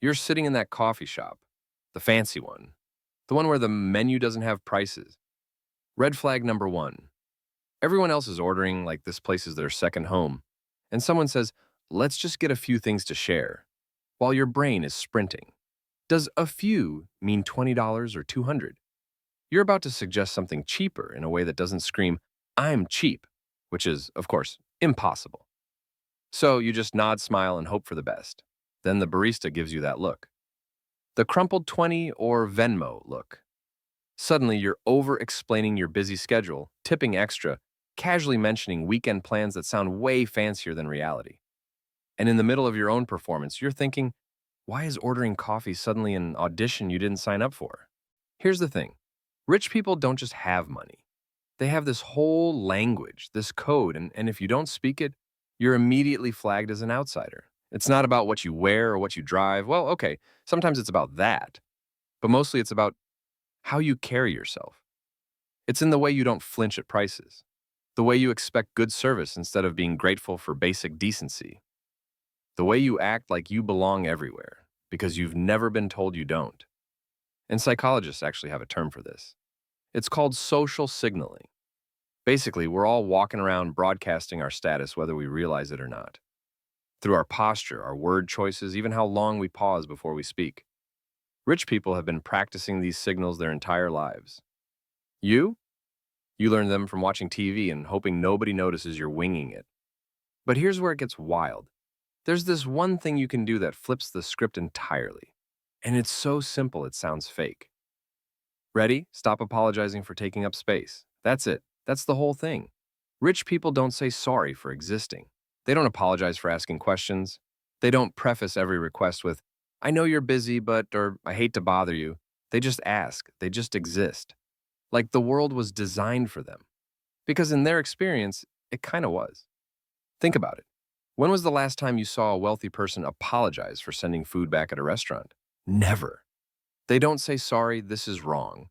You're sitting in that coffee shop, the fancy one, the one where the menu doesn't have prices. Red flag number one. Everyone else is ordering like this place is their second home. And someone says, let's just get a few things to share, while your brain is sprinting. Does a few mean $20 or 200? You're about to suggest something cheaper in a way that doesn't scream, I'm cheap, which is, of course, impossible. So you just nod, smile, and hope for the best. Then the barista gives you that look. The crumpled 20 or Venmo look. Suddenly, you're over explaining your busy schedule, tipping extra, casually mentioning weekend plans that sound way fancier than reality. And in the middle of your own performance, you're thinking, why is ordering coffee suddenly an audition you didn't sign up for? Here's the thing, rich people don't just have money, they have this whole language, this code, and if you don't speak it, you're immediately flagged as an outsider. It's not about what you wear or what you drive. Well, okay, sometimes it's about that, but mostly it's about how you carry yourself. It's in the way you don't flinch at prices, the way you expect good service instead of being grateful for basic decency, the way you act like you belong everywhere because you've never been told you don't. And psychologists actually have a term for this. It's called social signaling. Basically, we're all walking around broadcasting our status whether we realize it or not. Through our posture, our word choices, even how long we pause before we speak. Rich people have been practicing these signals their entire lives. You? You learn them from watching TV and hoping nobody notices you're winging it. But here's where it gets wild. There's this one thing you can do that flips the script entirely. And it's so simple it sounds fake. Ready? Stop apologizing for taking up space. That's it. That's the whole thing. Rich people don't say sorry for existing. They don't apologize for asking questions. They don't preface every request with, I know you're busy, but, or I hate to bother you. They just ask. They just exist. Like the world was designed for them. Because in their experience, it kind of was. Think about it. When was the last time you saw a wealthy person apologize for sending food back at a restaurant? Never. They don't say, sorry, this is wrong.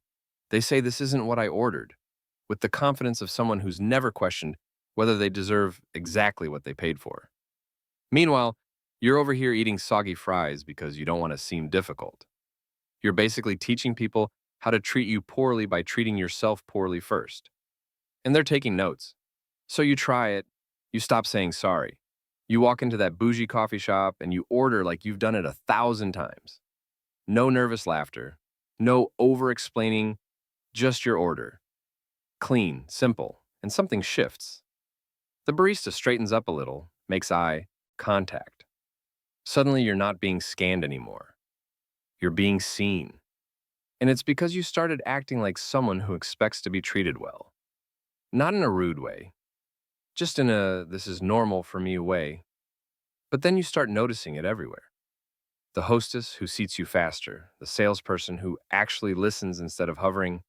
They say, this isn't what I ordered, with the confidence of someone who's never questioned whether they deserve exactly what they paid for. Meanwhile, you're over here eating soggy fries because you don't want to seem difficult. You're basically teaching people how to treat you poorly by treating yourself poorly first. And they're taking notes. So you try it, you stop saying sorry. You walk into that bougie coffee shop and you order like you've done it 1,000 times. No nervous laughter, no over-explaining, just your order. Clean, simple, and something shifts. The barista straightens up a little, makes eye contact. Suddenly you're not being scanned anymore. You're being seen. And it's because you started acting like someone who expects to be treated well. Not in a rude way, just in a this is normal for me way. But then you start noticing it everywhere. The hostess who seats you faster, the salesperson who actually listens instead of hovering,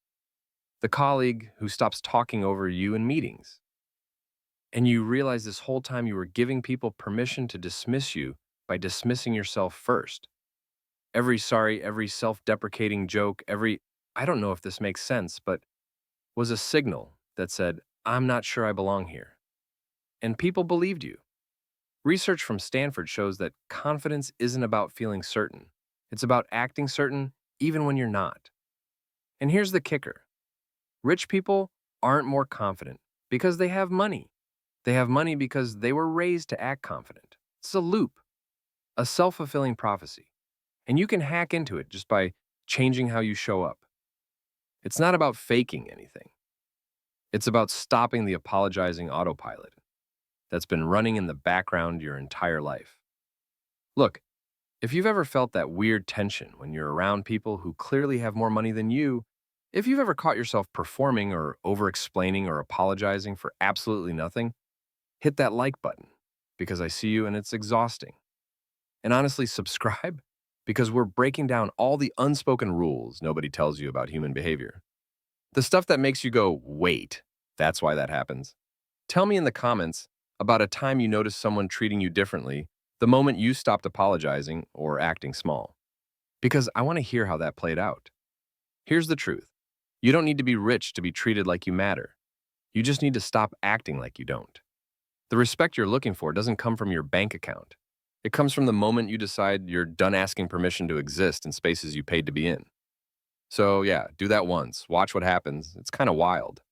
the colleague who stops talking over you in meetings. And you realize this whole time you were giving people permission to dismiss you by dismissing yourself first. Every sorry, every self-deprecating joke, every, I don't know if this makes sense, but was a signal that said, I'm not sure I belong here. And people believed you. Research from Stanford shows that confidence isn't about feeling certain. It's about acting certain even when you're not. And here's the kicker. Rich people aren't more confident because they have money. They have money because they were raised to act confident. It's a loop, a self-fulfilling prophecy. And you can hack into it just by changing how you show up. It's not about faking anything. It's about stopping the apologizing autopilot that's been running in the background your entire life. Look, if you've ever felt that weird tension when you're around people who clearly have more money than you, if you've ever caught yourself performing or over-explaining or apologizing for absolutely nothing, hit that like button because I see you and it's exhausting. And honestly, subscribe because we're breaking down all the unspoken rules nobody tells you about human behavior. The stuff that makes you go, wait, that's why that happens. Tell me in the comments about a time you noticed someone treating you differently the moment you stopped apologizing or acting small. Because I want to hear how that played out. Here's the truth. You don't need to be rich to be treated like you matter. You just need to stop acting like you don't. The respect you're looking for doesn't come from your bank account. It comes from the moment you decide you're done asking permission to exist in spaces you paid to be in. So, yeah, do that once. Watch what happens. It's kind of wild.